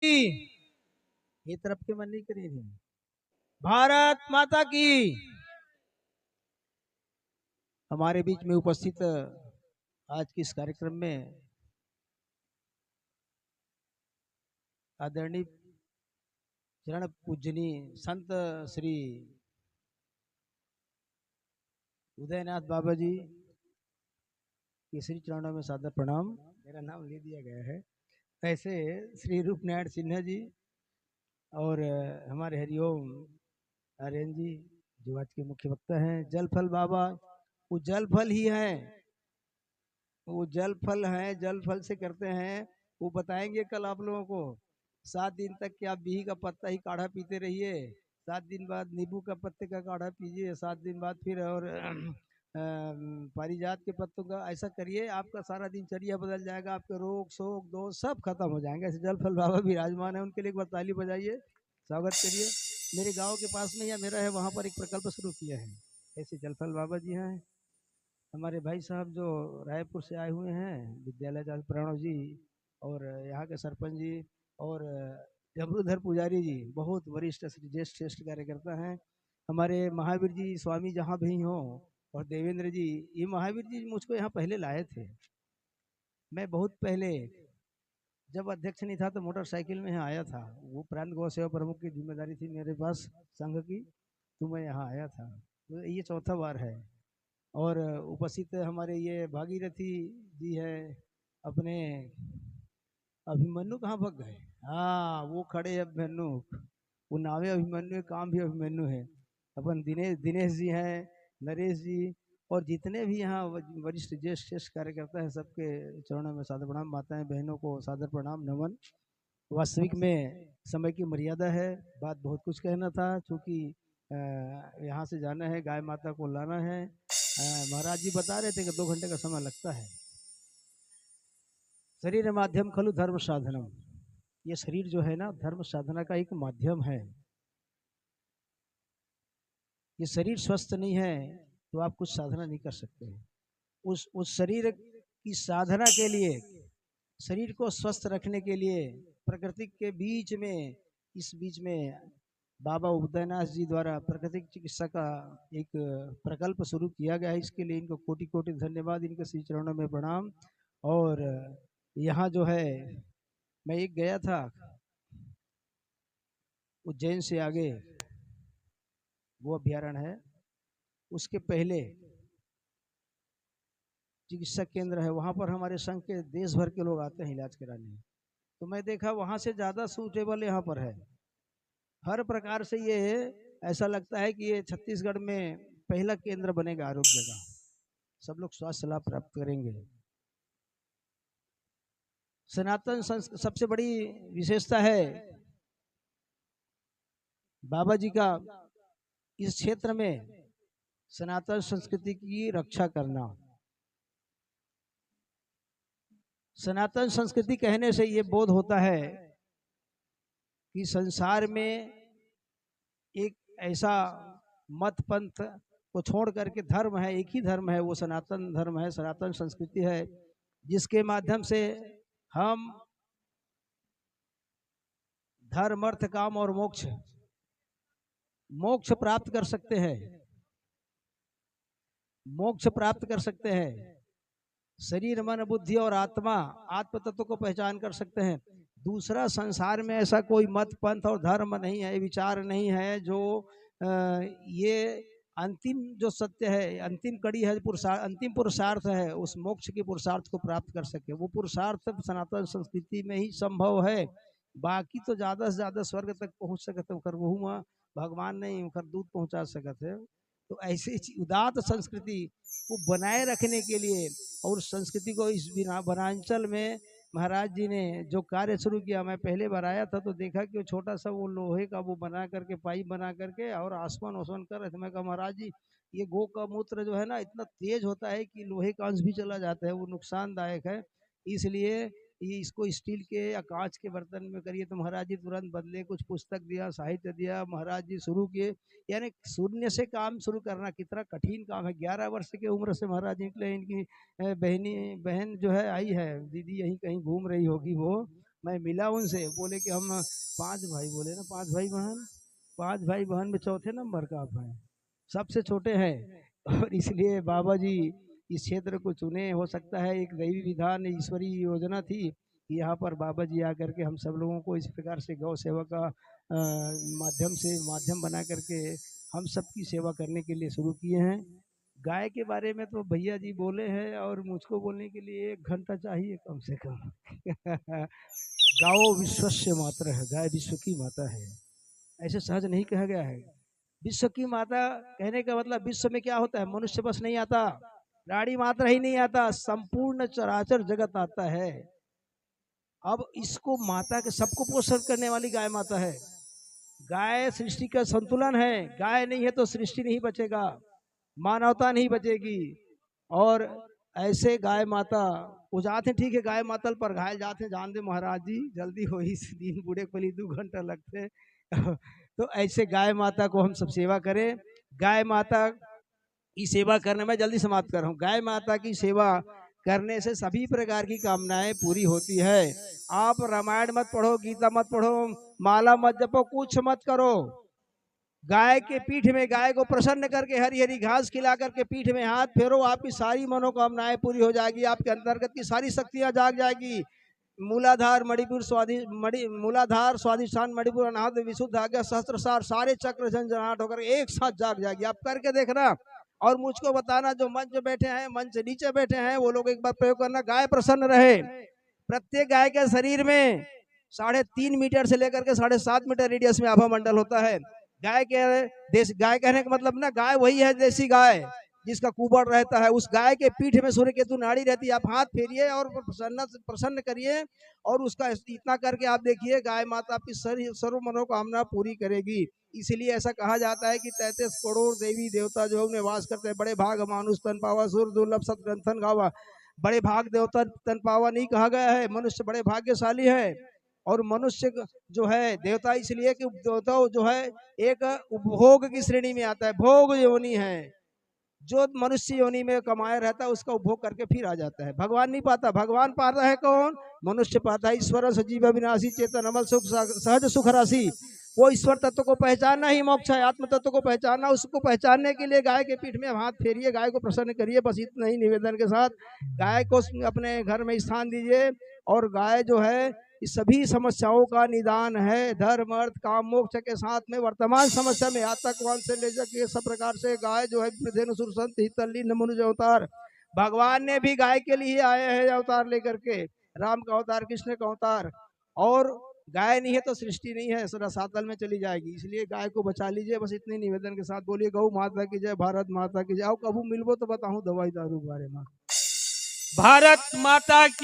ये तरफ के मन नहीं करी थी। भारत माता की। हमारे बीच में उपस्थित आज के इस कार्यक्रम में आदरणीय चरण पूजनी संत श्री उदयनाथ बाबा जी के श्री चरणों में सादर प्रणाम। मेरा नाम ले दिया गया है। ऐसे श्री रूपनारायण सिन्हा जी और हमारे हरिओम आर्यन जी जो आज के मुख्य वक्ता हैं। जल फल बाबा वो जल फल ही है, वो जल फल है, जल फल से करते हैं। वो बताएंगे कल आप लोगों को। 7 दिन तक के आप बिही का पत्ता ही काढ़ा पीते रहिए, 7 दिन बाद नींबू का पत्ते का काढ़ा पीजिए, 7 दिन बाद फिर और पारिजात के पत्तों का। ऐसा करिए, आपका सारा दिनचर्या बदल जाएगा, आपके रोग शोक दोष सब खत्म हो जाएंगे। ऐसे जल फल बाबा विराजमान है, उनके लिए एक बार ताली बजाइए, स्वागत करिए। मेरे गाँव के पास में या मेरा है वहाँ पर एक प्रकल्प शुरू किया है। ऐसे जल फल बाबा जी हैं। हमारे भाई साहब जो रायपुर से आए हुए हैं, विद्यालय जाल प्रणव जी और यहाँ के सरपंच जी और जमरूधर पुजारी जी, बहुत वरिष्ठ ज्येष्ठ श्रेष्ठ कार्यकर्ता हैं। हमारे महावीर जी स्वामी जहाँ भी हो और देवेंद्र जी, ये महावीर जी मुझको यहाँ पहले लाए थे। मैं बहुत पहले जब अध्यक्ष नहीं था तो मोटरसाइकिल में यहाँ आया था। वो प्रांत गौ सेवा प्रमुख की जिम्मेदारी थी मेरे पास संघ की, तो मैं यहाँ आया था। तो ये चौथा बार है। और उपस्थित हमारे ये भागीरथी जी है अपने। अभिमन्यु कहाँ भग गए? हाँ वो खड़े हैं अभिमन्यु। वो नावे अभिमन्यु है, काम भी अभिमन्यु है। अपन दिनेश दिनेश जी हैं, नरेश जी और जितने भी यहाँ वरिष्ठ ज्येष्ठ श्रेष्ठ कार्यकर्ता हैं, सबके चरणों में सादर प्रणाम। माताएं बहनों को सादर प्रणाम नमन। वास्तविक में समय की मर्यादा है, बात बहुत कुछ कहना था, क्योंकि यहाँ से जाना है, गाय माता को लाना है। महाराज जी बता रहे थे कि 2 घंटे का समय लगता है। शरीर माध्यम खलु धर्म साधनम। ये शरीर जो है ना, धर्म साधना का एक माध्यम है। ये शरीर स्वस्थ नहीं है तो आप कुछ साधना नहीं कर सकते। उस शरीर की साधना के लिए, शरीर को स्वस्थ रखने के लिए प्रकृति के बीच में, इस बीच में बाबा उदयनाथ जी द्वारा प्राकृतिक चिकित्सा का एक प्रकल्प शुरू किया गया है। इसके लिए इनको कोटि कोटि धन्यवाद, इनके श्री चरणों में प्रणाम। और यहाँ जो है, मैं एक गया था उज्जैन से आगे, वो अभ्यारण्य है, उसके पहले चिकित्सा केंद्र है, वहाँ पर हमारे संघ के देश भर के लोग आते हैं इलाज कराने। तो मैं देखा वहाँ से ज़्यादा सूटेबल यहाँ पर है। हर प्रकार से ये ऐसा लगता है कि ये छत्तीसगढ़ में पहला केंद्र बनेगा आरोग्य का। सब लोग स्वास्थ्य लाभ प्राप्त करेंगे। सनातन सबसे बड़ी विशेषता है बाबा जी का इस क्षेत्र में सनातन संस्कृति की रक्षा करना। सनातन संस्कृति कहने से ये बोध होता है कि संसार में एक ऐसा मत पंथ को छोड़ करके धर्म है, एक ही धर्म है, वो सनातन धर्म है, सनातन संस्कृति है, जिसके माध्यम से हम धर्म अर्थ काम और मोक्ष मोक्ष प्राप्त कर सकते हैं। मोक्ष प्राप्त कर सकते हैं। शरीर मन बुद्धि और आत्मा, आत्म तत्व को पहचान कर सकते हैं। दूसरा संसार में ऐसा कोई मत पंथ और धर्म नहीं है, विचार नहीं है जो ये अंतिम जो सत्य है, अंतिम कड़ी है, अंतिम पुरुषार्थ है, उस मोक्ष के पुरुषार्थ को प्राप्त कर सके। वो पुरुषार्थ सनातन संस्कृति में ही संभव है। बाकी तो ज्यादा से ज्यादा स्वर्ग तक पहुंच सकते वह भगवान नहीं दूत पहुंचा सकते। तो ऐसी उदात संस्कृति को बनाए रखने के लिए और संस्कृति को इस वनांचल में महाराज जी ने जो कार्य शुरू किया, मैं पहले बार आया था तो देखा कि वो छोटा सा वो लोहे का वो बना करके, पाइप बना करके और आसमान ओसमान कर रहे थे। मैं कहा महाराज जी ये गो का मूत्र जो है ना इतना तेज होता है कि लोहे का अंश भी चला जाता है, वो नुकसानदायक है, इसलिए ये इसको स्टील के या कांच के बर्तन में करिए। तो महाराज जी तुरंत बदले, कुछ पुस्तक दिया, साहित्य दिया, महाराज जी शुरू किए। यानी शून्य से काम शुरू करना कितना कठिन काम है। 11 वर्ष की उम्र से महाराज निकले। इनकी बहन जो है आई है, दीदी यहीं कहीं घूम रही होगी, वो मैं मिला उनसे, बोले कि हम 5 भाई, बोले ना 5 भाई बहन, 5 भाई बहन में चौथे नंबर का आप हैं, सबसे छोटे हैं। और इसलिए बाबा जी इस क्षेत्र को चुने। हो सकता है एक दैवी विधान, ईश्वरीय योजना थी कि यहाँ पर बाबा जी आकर के हम सब लोगों को इस प्रकार से गौ सेवा का माध्यम बना करके हम सबकी सेवा करने के लिए शुरू किए हैं। गाय के बारे में तो भैया जी बोले हैं, और मुझको बोलने के लिए 1 घंटा चाहिए कम से कम। गाओ विश्वस्य मातरः है, गाय विश्व की माता है, ऐसे सहज नहीं कहा गया है। विश्व की माता कहने का मतलब विश्व में क्या होता है, मनुष्य बस नहीं आता, प्राणी मात्र ही नहीं आता, संपूर्ण चराचर जगत आता है। अब इसको माता के सबको पोषण करने वाली गाय माता है। गाय सृष्टि का संतुलन है, गाय नहीं है तो सृष्टि नहीं बचेगा, मानवता नहीं बचेगी। और ऐसे गाय माता वो जाते ठीक है, गाय मातल पर घायल जाते जान दे महाराज जी, जल्दी हो इस दिन बूढ़े को 2 घंटा लगते। तो ऐसे गाय माता को हम सब सेवा करें। गाय माता की सेवा करने में जल्दी समाप्त कर रहा हूँ। गाय माता की सेवा करने से सभी प्रकार की कामनाएं पूरी होती है। आप रामायण मत पढ़ो, गीता मत पढ़ो, माला मत जपो, कुछ मत करो, गाय के पीठ में गाय को प्रसन्न करके हरी हरी घास खिला करके पीठ में हाथ फेरो, आपकी सारी मनोकामनाएं पूरी हो जाएगी, आपके अंतर्गत की सारी शक्तियां जाग जाएगी। मूलाधार मणिपुर मूलाधार स्वादिष्ठान मणिपुर अनाहत विशुद्ध आज्ञा सहस्त्रसार, सारे चक्र झंझनाहट होकर एक साथ जाग जाएगी। आप करके देखना और मुझको बताना। जो मंच बैठे हैं, मंच नीचे बैठे हैं, वो लोग एक बार प्रयोग करना। गाय प्रसन्न रहे। प्रत्येक गाय के शरीर में 3.5 मीटर से लेकर के 7.5 मीटर रेडियस में आभा मंडल होता है। गाय कहने का मतलब ना, गाय वही है देसी गाय जिसका कुबड़ रहता है। उस गाय के पीठ में सूर्य केतु नाड़ी रहती है। आप हाथ फेरिए और प्रसन्न करिए, और उसका इतना करके आप देखिए, गाय माता आपकी सर्व मनोकामना पूरी करेगी। इसलिए ऐसा कहा जाता है कि 33 करोड़ देवी देवता जो उन्हें वास करते हैं। बड़े भाग मानुष तन पावा, सुर दुर्लभ सत ग्रंथन गावा। बड़े भाग देवता तन पावा नहीं कहा गया है, मनुष्य बड़े भाग्यशाली है। और मनुष्य जो है देवता इसलिए कि देवता जो है एक उपभोग की श्रेणी में आता है, भोग योनि है। जो मनुष्य योनि में कमाया रहता है उसका उपभोग करके फिर आ जाता है। भगवान नहीं पाता, भगवान पाता है कौन? मनुष्य पाता है। ईश्वर सजीव अविनाशी चेतन अमल सुख सहज सुख राशि। वो ईश्वर तत्व को पहचानना ही मोक्ष है, आत्म तत्व को पहचानना। उसको पहचानने के लिए गाय के पीठ में हाथ फेरिए, गाय को प्रसन्न करिए, बस इतना ही निवेदन के साथ गाय को अपने घर में स्थान दीजिए। और गाय जो है इस सभी समस्याओं का निदान है। धर्म अर्थ काम मोक्ष के साथ में वर्तमान समस्या में आतंकवाद से ले जाके सब प्रकार से गाय जो है मनुज अवतार। भगवान ने भी गाय के लिए आए हैं अवतार लेकर के, राम का अवतार, कृष्ण का अवतार। और गाय नहीं है तो सृष्टि नहीं है, सातल में चली जाएगी। इसलिए गाय को बचा लीजिए, बस इतने निवेदन के साथ बोलिए गौ माता की जय, भारत माता की जय। आओ कबू मिलबो तो बताऊं दवाई दारू बारे में। भारत माता की